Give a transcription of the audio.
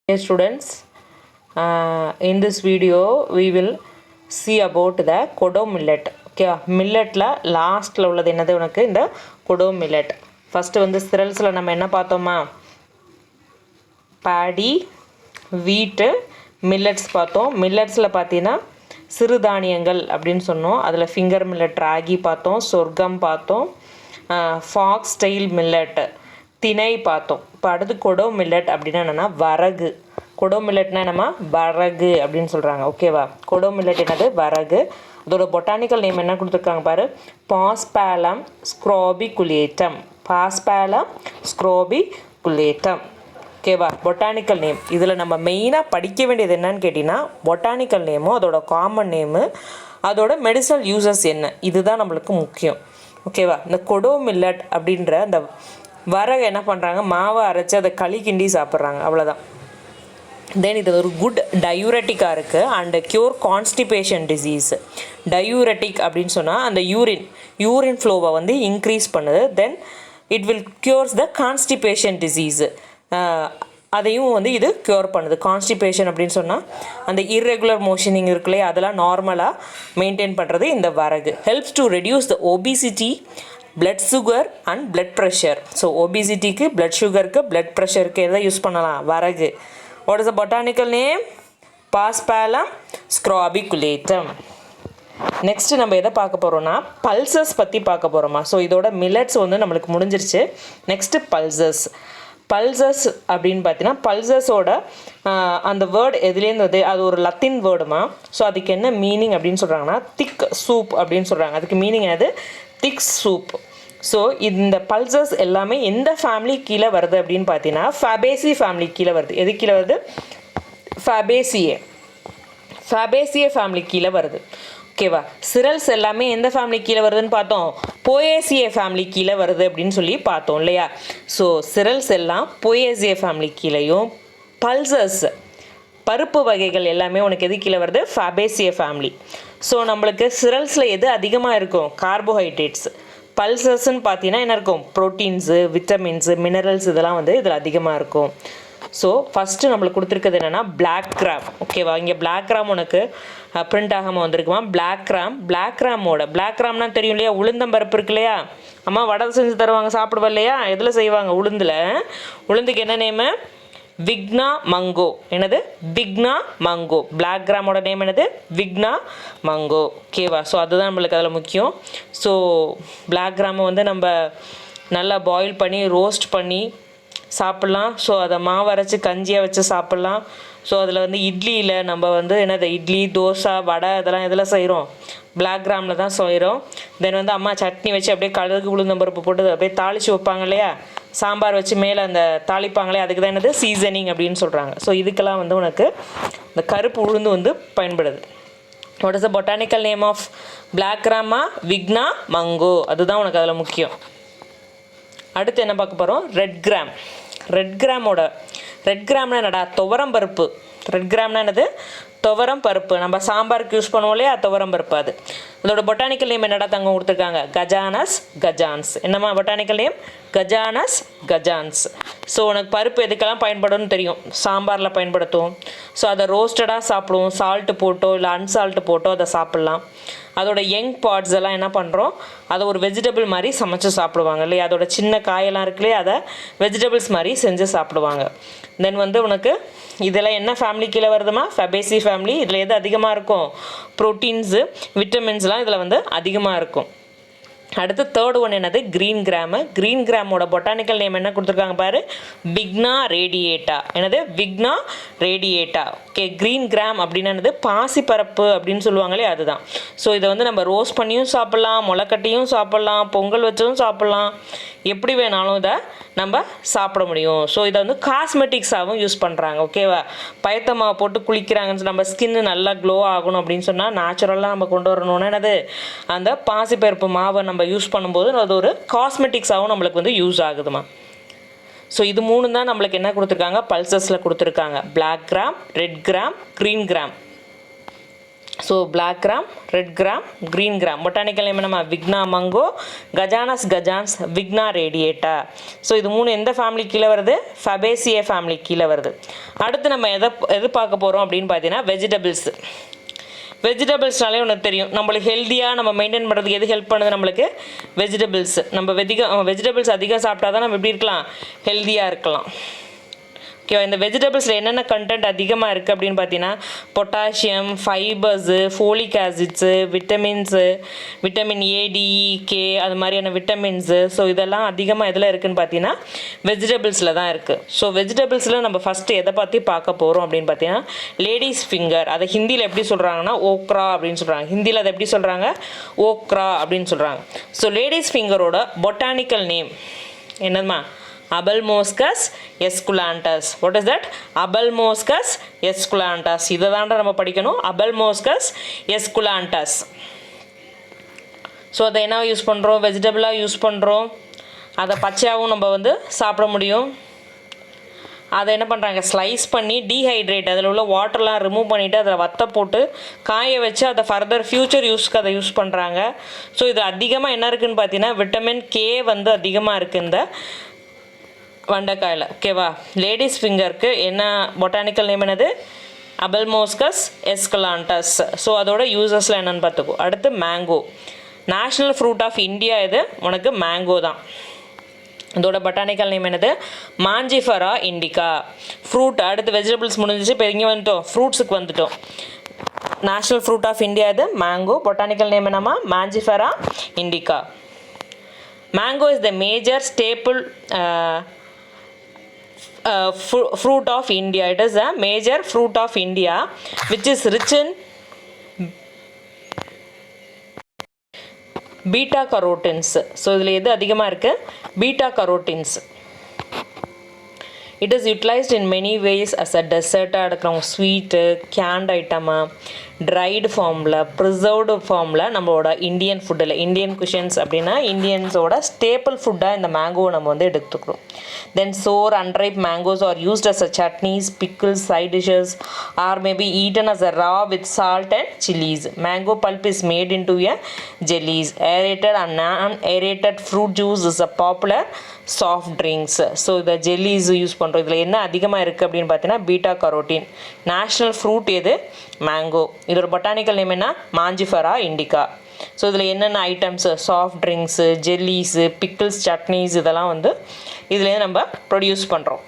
Dear students, in this video we will see about the kodo millet. Okay, milletல லாஸ்ட்ல உள்ளது என்னது உனக்கு இந்த kodo millet. ஃபர்ஸ்ட் வந்து cerealsல நம்ம என்ன பார்த்தோமா, paddy, wheat, millets பார்த்தோம். milletsல பார்த்தீங்கன்னா சிறுதானியங்கள் அப்படின்னு சொன்னோம். அதில் ஃபிங்கர் மில்லட், ராகி பார்த்தோம், சொர்க்கம் பார்த்தோம், ஃபாக்ஸ் டெயில் மில்லட், திணை பார்த்தோம். இப்போ அடுத்து கொடோ மில்லட் அப்படின்னா என்னென்னா வரகு. கொடோ மில்லட்னா என்னம்மா, வரகு அப்படின்னு சொல்கிறாங்க. ஓகேவா, கொடோ மில்லட் என்னது, வரகு. அதோட பொட்டானிக்கல் நேம் என்ன கொடுத்துருக்காங்க பாரு, பாஸ்பேலம் ஸ்க்ரோபிகுலேட்டம். பாஸ்பேலம் ஸ்க்ரோபிகுலேட்டம். ஓகேவா, பொட்டானிக்கல் நேம். இதில் நம்ம மெயினாக படிக்க வேண்டியது என்னன்னு கேட்டிங்கன்னா, பொட்டானிக்கல் நேமும் அதோட காமன் நேமு, அதோட மெடிசனல் யூசஸ் என்ன, இதுதான் நம்மளுக்கு முக்கியம். ஓகேவா, இந்த கொடோ மில்லட் அப்படின்ற அந்த வரகு என்ன பண்ணுறாங்க, மாவை அரைச்சி அதை களி கிண்டி சாப்பிட்றாங்க, அவ்வளோதான். தென் இது ஒரு குட் டயூரெட்டிக்காக இருக்குது and cure constipation disease. Diuretic அப்படின்னு சொன்னால் அந்த யூரின் ஃப்ளோவை வந்து இன்க்ரீஸ் பண்ணுது. Then it will cures the constipation disease, அதையும் வந்து இது க்யூர் பண்ணுது. கான்ஸ்டிபேஷன் அப்படின்னு சொன்னால் அந்த இர்ரெகுலர் மோஷனிங் இருக்குல்லையே, அதெல்லாம் நார்மலாக மெயின்டைன் பண்ணுறது இந்த வரகு. Helps to reduce the obesity, blood sugar and blood pressure. So ஒபிசிட்டிக்கு, பிளட் சுகருக்கு, பிளட் ப்ரெஷருக்கு எதை யூஸ் பண்ணலாம், வரகு. What is the botanical name, Paspalum scrobiculatum. Next நம்ம எதை பார்க்க போகிறோம்னா, பல்சஸ் பற்றி பார்க்க போகிறோமா. ஸோ இதோட மில்லட்ஸ் வந்து நம்மளுக்கு முடிஞ்சிருச்சு. Next pulses. பல்சஸ் அப்படின்னு பார்த்தீங்கன்னா, பல்சஸோட அந்த வேர்டு எதுலேருந்து வந்து, அது ஒரு லத்தின் வேர்டுமா. ஸோ அதுக்கு என்ன மீனிங் அப்படின்னு சொல்கிறாங்கன்னா, திக் சூப் அப்படின்னு சொல்கிறாங்க. அதுக்கு மீனிங் என்னது, திக் சூப். ஸோ இந்த பல்சஸ் எல்லாமே எந்த ஃபேமிலி கீழே வருது அப்படின்னு பார்த்தீங்கன்னா, ஃபேபேசி ஃபேமிலி கீழே வருது. எது கீழே வருது, ஃபேபேசியே ஃபேமிலி கீழே வருது. ஓகேவா, சிரல்ஸ் எல்லாமே எந்த ஃபேமிலி கீழே வருதுன்னு பார்த்தோம், போயேசியே ஃபேமிலி கீழே வருது அப்படின்னு சொல்லி பார்த்தோம் இல்லையா. ஸோ சிரல்ஸ் எல்லாம் போயேசியே ஃபேமிலி கீழேயும், பல்சஸ் பருப்பு வகைகள் எல்லாமே உனக்கு எது கீழே வருது, ஃபேபேசியே ஃபேமிலி. ஸோ நம்மளுக்கு சிரல்ஸில் எது அதிகமாக இருக்கும், கார்போஹைட்ரேட்ஸ். பல்சஸ்ன்னு பார்த்தீங்கன்னா என்ன இருக்கும், ப்ரோட்டீன்ஸு, விட்டமின்ஸு, மினரல்ஸ், இதெல்லாம் வந்து இதில் அதிகமாக இருக்கும். ஸோ ஃபஸ்ட்டு நம்மளுக்கு கொடுத்துருக்கிறது என்னென்னா பிளாக் கிராம். ஓகேவா, இங்கே பிளாக் கிராம் உனக்கு பிரிண்ட் ஆகாமல் வந்திருக்குமா. பிளாக் கிராமோட பிளாக் கிராம்னா தெரியும் இல்லையா, உளுந்தம்பருப்பு இருக்கு இல்லையா, அம்மா வடை செஞ்சு தருவாங்க, சாப்பிடுவா இல்லையா, எதில் செய்வாங்க, உளுந்துக்கு என்ன நேமு, விக்னா மங்கோ. என்னது, விக்னா மங்கோ. பிளாக் கிராமோட நேம் என்னது, விக்னா மங்கோ. ஓகேவா, ஸோ அதுதான் நம்மளுக்கு அதில் முக்கியம். ஸோ பிளாக் கிராமை வந்து நம்ம நல்லா பாயில் பண்ணி ரோஸ்ட் பண்ணி சாப்பிட்லாம். ஸோ அதை மாவு அரைச்சி கஞ்சியாக வச்சு சாப்பிட்லாம். ஸோ அதில் வந்து இட்லியில் நம்ம வந்து என்னது, இட்லி, தோசை, வடை இதெல்லாம் எதில் செய்கிறோம், பிளாக் கிராமில் தான் செய்கிறோம். தென் வந்து அம்மா சட்னி வச்சு அப்படியே கடுகு உளுந்தம்பருப்பு போட்டு அப்படியே தாளித்து வைப்பாங்க இல்லையா, சாம்பார் வச்சு மேலே அந்த தாளிப்பாங்களே, அதுக்கு தான் என்னது சீசனிங் அப்படின்னு சொல்கிறாங்க. ஸோ இதுக்கெல்லாம் வந்து உனக்கு இந்த கருப்பு உளுந்து வந்து பயன்படுது. What is the botanical name of black gram, Vigna mungo. அதுதான் உனக்கு அதில் முக்கியம். அடுத்து என்ன பார்க்க போகிறோம், ரெட் கிராம்னா என்னடா, துவரம் பருப்பு. ரெட் கிராம்னா என்னது, துவரம் பருப்பு. நம்ம சாம்பாருக்கு யூஸ் பண்ணுவோம் இல்லையா, துவரம் பருப்பு. அதோட பொட்டானிக்கல் நேம் என்னடா தங்கம் கொடுத்துருக்காங்க, கஜானஸ். என்னம்மா பொட்டானிக்கல் நேம், கஜானஸ். ஸோ உனக்கு பருப்பு எதுக்கெல்லாம் பயன்படும்னு தெரியும், சாம்பாரில் பயன்படுத்துவோம். ஸோ அதை ரோஸ்டடாக சாப்பிடுவோம், சால்ட்டு போட்டோ இல்லை அன்சால்ட்டு போட்டோ அதை சாப்பிட்லாம். அதோட யங் பார்ட்ஸ் எல்லாம் என்ன பண்ணுறோம், அதை ஒரு வெஜிடபிள் மாதிரி சமைச்சு சாப்பிடுவாங்க இல்லையா, அதோட சின்ன காயெல்லாம் இருக்கு இல்லையா, அதை வெஜிடபிள்ஸ் மாதிரி செஞ்சு சாப்பிடுவாங்க. தென் வந்து உனக்கு இதெல்லாம் என்ன ஃபேமிலி கீழே வருதுமா, ஃபேபேசி ஃபேமிலி. இதில் எது அதிகமாக இருக்கும், ப்ரோட்டீன்ஸு, விட்டமின்ஸ்லாம் இதில் வந்து அதிகமாக இருக்கும். அடுத்து தேர்ட் ஒன் என்னது, கிரீன் கிராமோட பொட்டானிக்கல் நேம் என்ன கொடுத்துருக்காங்க பாரு, விக்னா ரேடியேட்டா. என்னது, Vigna radiata. Okay, green gram அப்படின்னு என்னது, பாசிப்பருப்பு அப்படின்னு சொல்லுவாங்களே, அதுதான். ஸோ இதை வந்து நம்ம ரோஸ்ட் பண்ணியும் சாப்பிட்லாம், முளைக்கட்டியும் சாப்பிட்லாம், பொங்கல் வச்சும் சாப்பிட்லாம், எப்படி வேணாலும் இதை நம்ம சாப்பிட முடியும். ஸோ இதை வந்து காஸ்மெட்டிக்ஸாகவும் யூஸ் பண்ணுறாங்க. ஓகேவா, பயத்தமாவை போட்டு குளிக்கிறாங்கன்னு, நம்ம ஸ்கின்னு நல்லா க்ளோ ஆகணும் அப்படின்னு சொன்னால் நேச்சுரலாக நம்ம கொண்டு வரணும்னா என்னது, அந்த பாசிப்பருப்பு மாவை நம்ம யூஸ் பண்ணும்போது அது ஒரு காஸ்மெட்டிக்ஸாகவும் நம்மளுக்கு வந்து யூஸ் ஆகுதுமா. ஸோ இது மூணு தான் நம்மளுக்கு என்ன கொடுத்துருக்காங்க, பல்சஸில் கொடுத்துருக்காங்க, black gram, red gram, green gram. So black gram, red gram, green gram. Botanical name நம்ம Vigna mungo, Cajanus cajan, Vigna radiata. So இது 3 எந்த ஃபேமிலி கீழே வருது? ஃபபேசியே ஃபேமிலி கீழே வருது. அடுத்து நம்ம எது பார்க்க போகிறோம் அப்படின்னு பார்த்தீங்கன்னா வெஜிடபிள்ஸ். வெஜிடபிள்ஸ்னாலே ஒன்று தெரியும், நம்மளுக்கு ஹெல்த்தியாக நம்ம மெயின்டைன் பண்ணுறதுக்கு எது ஹெல்ப் பண்ணுது? நம்மளுக்கு வெஜிடபிள்ஸ். நம்ம வெஜிடபிள்ஸ் அதிகம் சாப்பிட்டா தான் நம்ம எப்படி இருக்கலாம்? ஹெல்த்தியாக இருக்கலாம். ஓகேவா? இந்த வெஜிடபிள்ஸில் என்னென்ன கண்டென்ட் அதிகமாக இருக்குது அப்படின்னு பார்த்தீங்கன்னா potassium, fibres, folic acids, vitamin A, D, K, அது மாதிரியான விட்டமின்ஸு. ஸோ இதெல்லாம் அதிகமாக எதில் இருக்குதுன்னு பார்த்தீங்கன்னா வெஜிடபிள்ஸில் தான் இருக்குது. ஸோ வெஜிடபிள்ஸில் நம்ம ஃபஸ்ட்டு எதை பற்றி பார்க்க போகிறோம் அப்படின்னு பார்த்தீங்கன்னா லேடிஸ் ஃபிங்கர். அதை ஹிந்தியில் எப்படி சொல்கிறாங்கன்னா ஓக்ரா அப்படின்னு சொல்கிறாங்க. ஹிந்தியில் அதை எப்படி சொல்கிறாங்க? ஓக்ரா அப்படின்னு சொல்கிறாங்க. ஸோ லேடிஸ் ஃபிங்கரோட பொட்டானிக்கல் நேம் என்னதுமா? Abelmoschus esculentus. What is that? Abelmoschus esculentus. இதை தாண்டா நம்ம படிக்கணும். Abelmoschus esculentus. ஸோ அதை என்ன யூஸ் பண்ணுறோம்? வெஜிடபிளாக யூஸ் பண்ணுறோம். அதை பச்சையாகவும் நம்ம சாப்பிட முடியும். அதை என்ன பண்ணுறாங்க? ஸ்லைஸ் பண்ணி டீஹைட்ரேட், அதில் உள்ள வாட்டர்லாம் ரிமூவ் பண்ணிவிட்டு அதில் வத்த போட்டு காய வச்சு அதை ஃபர்தர் ஃப்யூச்சர் யூஸ்க்கு அதை யூஸ் பண்ணுறாங்க. ஸோ இது அதிகமாக என்ன இருக்குதுன்னு பார்த்தீங்கன்னா விட்டமின் கே அதிகமாக இருக்குது இந்த வண்டைக்காயில். ஓகேவா? லேடிஸ் ஃபிங்கருக்கு என்ன பொட்டானிக்கல் நேம் என்னது? அபெல்மோஸ்கஸ் எஸ்குலாண்டஸ். ஸோ அதோட யூசஸில் என்னென்னு பார்த்துக்கோ. அடுத்து mango. National fruit of India இது உனக்கு மேங்கோ தான். இதோட பொட்டானிக்கல் நேம் என்னது? Mangifera indica. ஃப்ரூட். அடுத்து வெஜிடபிள்ஸ் முடிஞ்சிச்சு, இப்போ இங்கே வந்துட்டோம் ஃப்ரூட்ஸுக்கு வந்துட்டோம். நேஷ்னல் ஃப்ரூட் ஆஃப் இந்தியா இது மேங்கோ. பொட்டானிக்கல் நேம் என்னம்மா? Mangifera Indica. Mango is the major staple fruit of India. It is a major fruit of India which is rich in beta carotenes. So இதில் எது அதிகமாக இருக்குது? beta carotenes. It is utilized in many ways as a dessert, sweet, canned item, dried ஃபார்மில், preserved ஃபார்மில் நம்மளோட Indian ஃபுட்டில், Indian cushions அப்படின்னா இந்தியன்ஸோட staple ஃபுட்டாக இந்த மேங்கோவை நம்ம எடுத்துக்கிறோம். Then sour unripe mangoes are used as a chutneys, pickles, side dishes are maybe eaten as a raw with salt and chillies. Mango pulp is made into a jellies. Aerated and non aerated fruit juice is a popular soft drinks. So இதை jellies use பண்ணுறோம். இதில் என்ன அதிகமாக இருக்குது அப்படின்னு பார்த்தீங்கன்னா beta carotene. National fruit எது? Mango. இதோட பொட்டானிக்கல் நேம் என்ன? Mangifera indica. ஸோ இதில் என்னென்ன items? Soft drinks, jellies, pickles, chutneys இதெல்லாம் இதுலேயே நம்ம ப்ரொடியூஸ் பண்ணுறோம்.